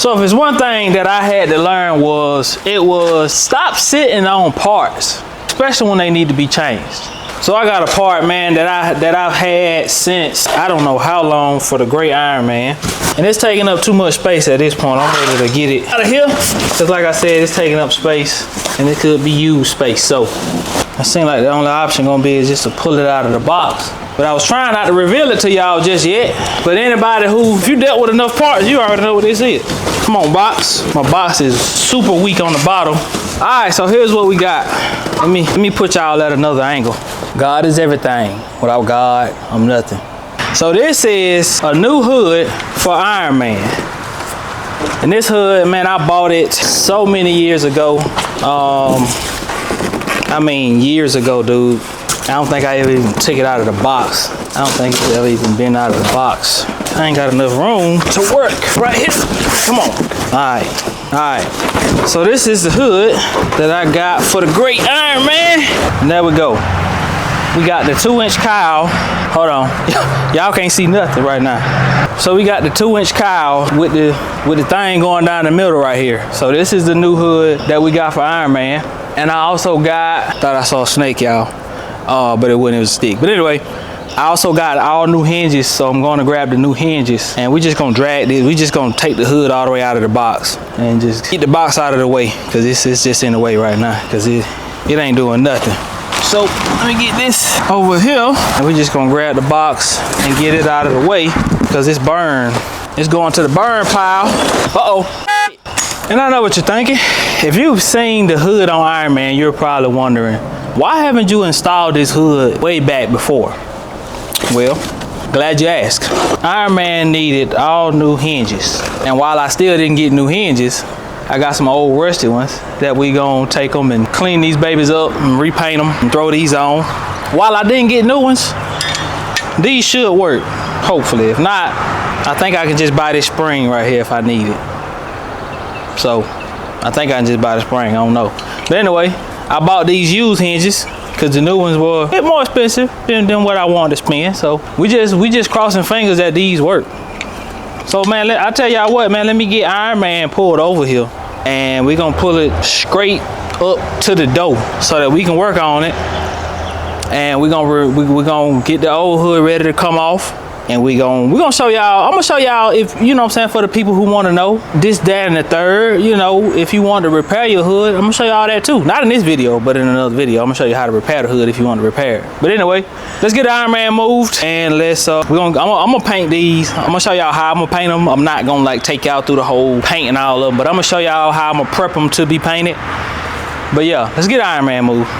So if it's one thing that I had to learn was stop sitting on parts, especially when they need to be changed. So I got a part, man, that I've had since I don't know how long for the Great Iron Man. And it's taking up too much space at this point. I'm ready to get it out of here. Because like I said, it's taking up space and it could be used space. So it seems like the only option gonna be is just to pull it out of the box. But I was trying not to reveal it to y'all just yet. But anybody who, if you dealt with enough parts, you already know what this is. Come on, box. My box is super weak on the bottom. All right, so here's what we got. Let me put y'all at another angle. God is everything. Without God, I'm nothing. So this is a new hood for Iron Man. And this hood, man, I bought it so many years ago. I mean, years ago, dude. I don't think I ever even took it out of the box. I don't think it's ever even been out of the box. I ain't got enough room to work right here. Come on. All right. So this is the hood that I got for the Great Iron Man. And there we go. We got the 2-inch cowl. Hold on. Y'all can't see nothing right now. So we got the 2-inch cowl with the thing going down the middle right here. So this is the new hood that we got for Iron Man. And I also got, thought I saw a snake, y'all. But it wasn't, it was a stick. But anyway, I also got all new hinges, so I'm going to grab the new hinges and we're just going to drag this. We're just going to take the hood all the way out of the box and just get the box out of the way, because it's just in the way right now, because it ain't doing nothing. So let me get this over here and we're just going to grab the box and get it out of the way, because it's burned. It's going to the burn pile. Uh-oh. And I know what you're thinking. If you've seen the hood on Iron Man, you're probably wondering, why haven't you installed this hood way back before? Well, glad you asked. Iron Man needed all new hinges. And while I still didn't get new hinges, I got some old rusty ones that we gonna take them and clean these babies up and repaint them and throw these on. While I didn't get new ones, these should work, hopefully. If not, I think I can just buy this spring right here if I need it. So, I think I can just buy the spring, I don't know. But anyway, I bought these used hinges because the new ones were a bit more expensive than what I wanted to spend. So we just crossing fingers that these work. So man, I tell y'all what, man, let me get Iron Man pulled over here and we're gonna pull it straight up to the door so that we can work on it. And we're gonna get the old hood ready to come off. And we're gonna show y'all, I'm gonna show y'all, if you know what I'm saying, for the people who want to know this, that, and the third, you know, if you want to repair your hood, I'm gonna show y'all that too. Not in this video, but in another video. I'm gonna show you how to repair the hood if you want to repair it. But anyway, let's get the Iron Man moved and let's I'm gonna paint these. I'm gonna show y'all how I'm gonna paint them. I'm not gonna like take y'all through the whole paint and all of them, but I'm gonna show y'all how I'm gonna prep them to be painted. But yeah, let's get Iron Man moved.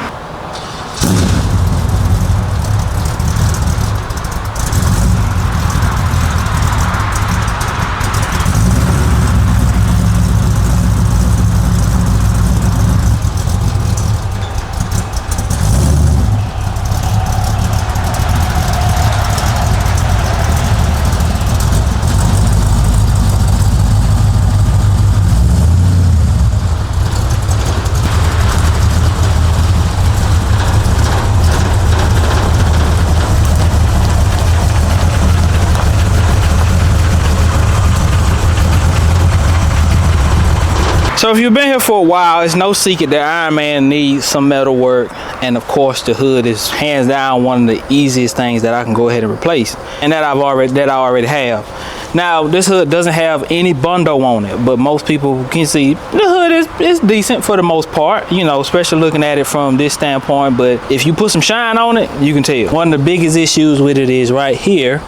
So if you've been here for a while, it's no secret that Iron Man needs some metal work. And of course the hood is hands down one of the easiest things that I can go ahead and replace. And that I already have. Now this hood doesn't have any bundle on it, but most people can see the hood is decent for the most part, you know, especially looking at it from this standpoint. But if you put some shine on it, you can tell. One of the biggest issues with it is right here.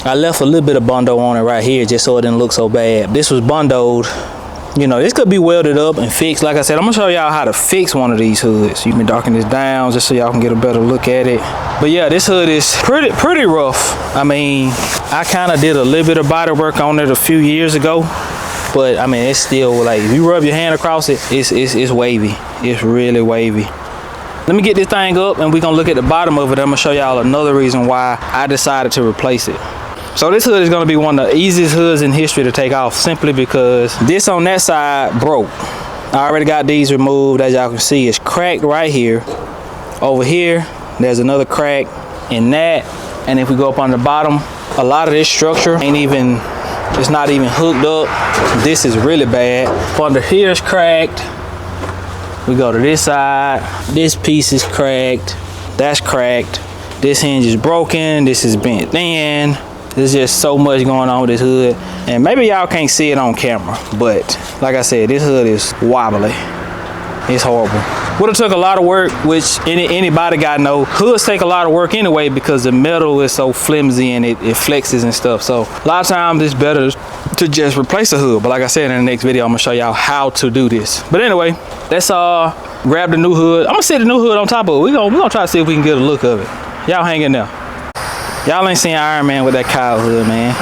I left a little bit of bundle on it right here just so it didn't look so bad. This was bundled. You know, this could be welded up and fixed. Like I said, I'm gonna show y'all how to fix one of these hoods. You can darken this down just so y'all can get a better look at it. But yeah, this hood is pretty rough. I mean, I kind of did a little bit of body work on it a few years ago, but I mean, it's still like, if you rub your hand across it, it's wavy. It's really wavy. Let me get this thing up and we're gonna look at the bottom of it. I'm gonna show y'all another reason why I decided to replace it. So this hood is going to be one of the easiest hoods in history to take off, simply because this on that side broke. I already got these removed. As y'all can see, it's cracked right here. Over here, there's another crack in that. And if we go up on the bottom, a lot of this structure ain't even It's not even hooked up. This is really bad. Under here is cracked. We go to this side. This piece is cracked. That's cracked. This hinge is broken. This is bent thin. There's just so much going on with this hood. And maybe y'all can't see it on camera, but like I said, this hood is wobbly. It's horrible. Would have took a lot of work, which anybody got know. Hoods take a lot of work anyway because the metal is so flimsy and it flexes and stuff. So a lot of times it's better to just replace the hood. But like I said, in the next video, I'm gonna show y'all how to do this. But anyway, let's grab the new hood. I'm gonna set the new hood on top of it. We're gonna try to see if we can get a look of it. Y'all hang in there. Y'all ain't seen Iron Man with that cow hood, man.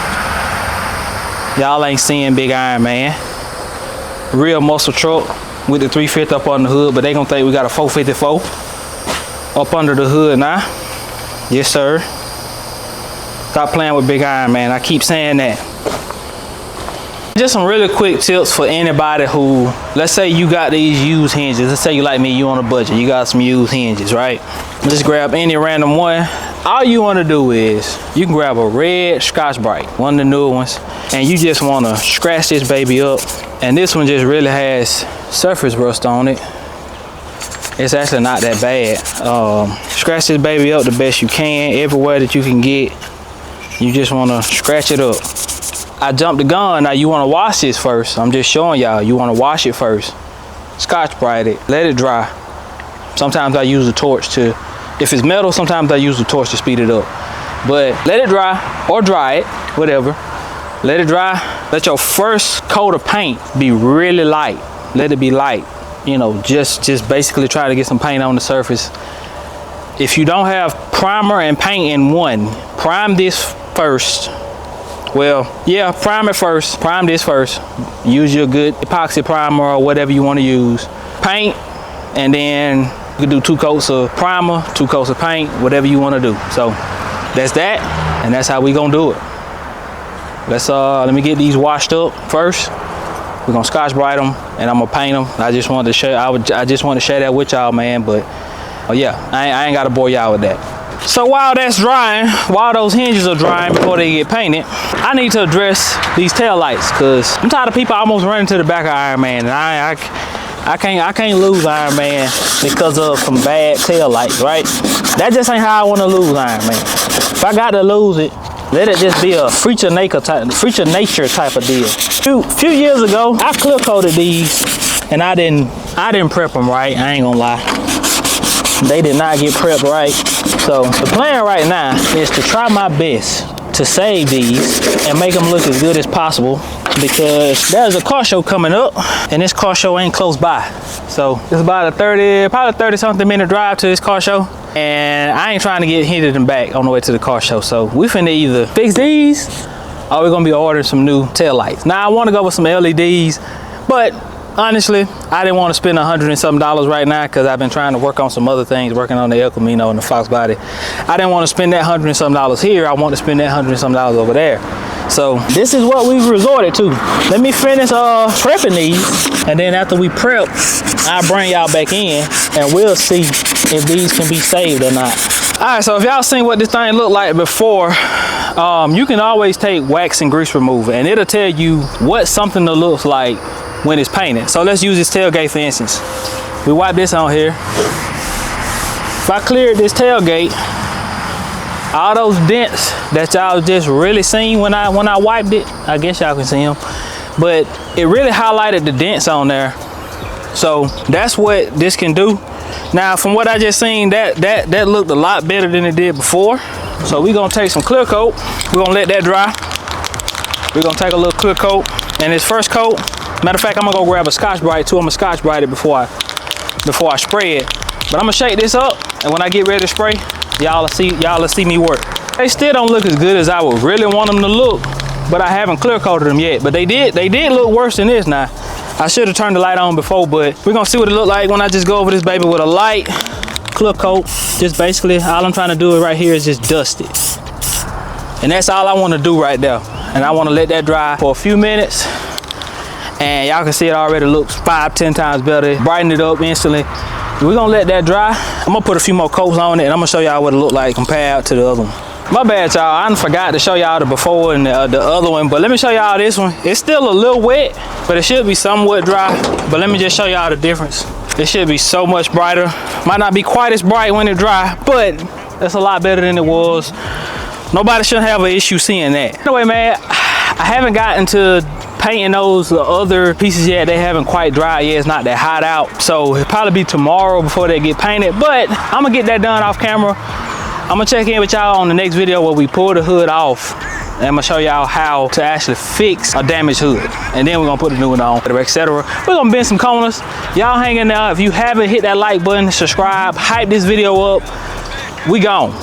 Y'all ain't seeing Big Iron Man. Real muscle truck with the 350 up on the hood, but they gonna think we got a 454 up under the hood now. Yes, sir. Stop playing with Big Iron Man. I keep saying that. Just some really quick tips for anybody who, let's say you got these used hinges. Let's say you like me, you on a budget. You got some used hinges, right? Just grab any random one. All you want to do is you can grab a red Scotch-Brite, one of the newer ones, and you just want to scratch this baby up. And this one just really has surface rust on it. It's actually not that bad. Scratch this baby up the best you can, everywhere that you can get. You just want to scratch it up. I jumped the gun. Now you want to wash this first. I'm just showing y'all. You want to wash it first. Scotch-Brite it. Let it dry. Sometimes I use a torch to. If it's metal, sometimes I use the torch to speed it up. But let it dry, or dry it, whatever. Let it dry. Let your first coat of paint be really light. Let it be light. You know, just basically try to get some paint on the surface. If you don't have primer and paint in one, prime this first. Well, yeah, prime it first. Prime this first. Use your good epoxy primer or whatever you want to use. Paint, and then you can do 2 coats of primer, 2 coats of paint, whatever you want to do. So that's that, and that's how we gonna do it. Let me get these washed up first. We're gonna Scotch-Brite them, and I'm gonna paint them. I just wanted to share. I just want to share that with y'all, man. But yeah, I ain't gotta bore y'all with that. So while that's drying, while those hinges are drying before they get painted, I need to address these tail lights, cause I'm tired of people almost running to the back of Iron Man, and I can't lose Iron Man because of some bad tail lights, right? That just ain't how I want to lose Iron Man. If I got to lose it, let it just be a feature nature type of deal. Few years ago, I clear coated these, and I didn't prep them right. I ain't gonna lie, they did not get prepped right. So the plan right now is to try my best to save these and make them look as good as possible, because there's a car show coming up, and this car show ain't close by. So it's about probably 30-something minute drive to this car show, and I ain't trying to get hinted and back on the way to the car show. So we finna either fix these, or we're gonna be ordering some new tail lights. Now I want to go with some LEDs, but honestly, I didn't want to spend $100 and something right now, because I've been trying to work on some other things, working on the El Camino and the Fox body. I didn't want to spend that $100 and something here. I want to spend that $100 and something over there. So this is what we've resorted to. Let me finish prepping these, and then after we prep, I'll bring y'all back in, and we'll see if these can be saved or not. All right, so if y'all seen what this thing looked like before, you can always take wax and grease remover, and it'll tell you what something looks like when it's painted. So let's use this tailgate for instance. We wipe this on here. If I cleared this tailgate, all those dents that y'all just really seen when I wiped it, I guess y'all can see them, but it really highlighted the dents on there. So that's what this can do. Now from what I just seen, that looked a lot better than it did before. So we're gonna take some clear coat. We're gonna let that dry. We're gonna take a little clear coat, and this first coat, matter of fact, I'm gonna go grab a Scotch-Brite too. I'm gonna Scotch-Brite it before I spray it. But I'm gonna shake this up, and when I get ready to spray, y'all will see me work. They still don't look as good as I would really want them to look, but I haven't clear coated them yet. But they did look worse than this now. I should have turned the light on before, but we're gonna see what it look like when I just go over this baby with a light clear coat. Just basically, all I'm trying to do right here is just dust it. And that's all I wanna do right there. And I wanna let that dry for a few minutes. And y'all can see it already looks 5-10 times better. Brighten it up instantly. We're gonna let that dry. I'm gonna put a few more coats on it, and I'm gonna show y'all what it looked like compared to the other one. My bad, y'all. I done forgot to show y'all the before and the other one, but let me show y'all this one. It's still a little wet, but it should be somewhat dry. But let me just show y'all the difference. It should be so much brighter. Might not be quite as bright when it's dry, but that's a lot better than it was. Nobody should have an issue seeing that. Anyway, man, I haven't gotten to painting those other pieces yet. They haven't quite dried yet. It's not that hot out, so it'll probably be tomorrow before they get painted, but I'm gonna get that done off camera. I'm gonna check in with y'all on the next video where we pull the hood off, and I'm gonna show y'all how to actually fix a damaged hood, and then we're gonna put the new one on, etc. We're gonna bend some corners. Y'all hang in there. If you haven't hit that like button, subscribe, hype this video up. We gone.